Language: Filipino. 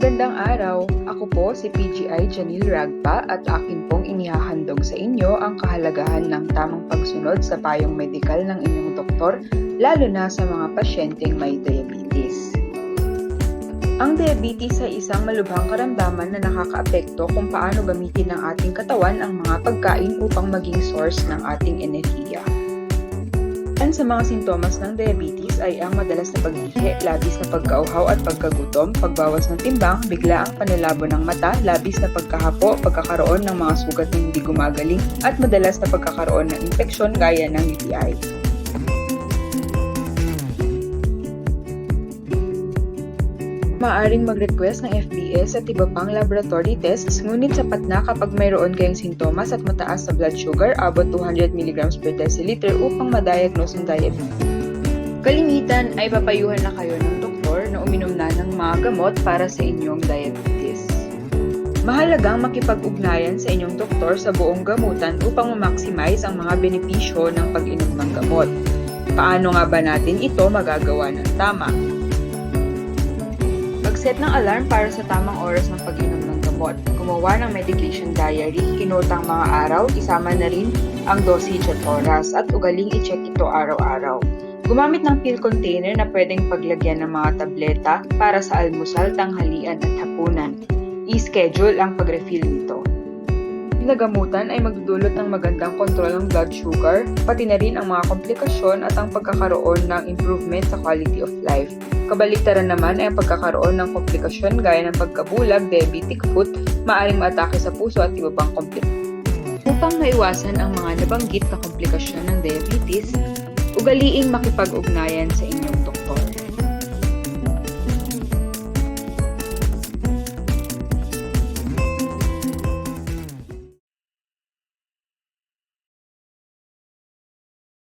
Magandang araw! Ako po si PGI Janil Ragpa at akin pong inihahandog sa inyo ang kahalagahan ng tamang pagsunod sa payong medikal ng inyong doktor, lalo na sa mga pasyenteng may diabetes. Ang diabetes ay isang malubhang karamdaman na nakakaapekto kung paano gamitin ng ating katawan ang mga pagkain upang maging source ng ating enerhiya. Ilan sa mga sintomas ng diabetes ay ang madalas na pag-ihi, labis na pagkauhaw at pagkagutom, pagbawas ng timbang, biglaang panlalabo ng mata, labis na pagkahapo, pagkakaroon ng mga sugat na hindi gumagaling, at madalas na pagkakaroon ng infeksyon gaya ng UTI. Maaaring mag-request ng FBS at iba pang laboratory tests, ngunit sapat na kapag mayroon kayong sintomas at mataas na blood sugar, abot 200 mg per deciliter upang ma-diagnose ang diabetes. Kalimitan ay papayuhan na kayo ng doktor na uminom na ng mga gamot para sa inyong diabetes. Mahalagang makipag-ugnayan sa inyong doktor sa buong gamutan upang ma-maximize ang mga benepisyo ng pag-inom ng gamot. Paano nga ba natin ito magagawa ng tama? Mag-set ng alarm para sa tamang oras ng pag-inom ng gamot. Gumawa ng medication diary, inotang mga araw, isama na rin ang dosage at oras, at ugaling i-check ito araw-araw. Gumamit ng pill container na pwedeng paglagyan ng mga tableta para sa almusal, tanghalian at hapunan. I-schedule ang pag-refill nito. Nagamutan ay magdudulot ng magandang kontrol ng blood sugar, pati na rin ang mga komplikasyon at ang pagkakaroon ng improvement sa quality of life. Kabaliktaran naman ay ang pagkakaroon ng komplikasyon gaya ng pagkabulag, diabetic foot, maaaring maatake sa puso at iba pang komplikasyon. Upang maiwasan ang mga nabanggit na komplikasyon ng diabetes, ugaliing makipag-ugnayan sa inyong doktor.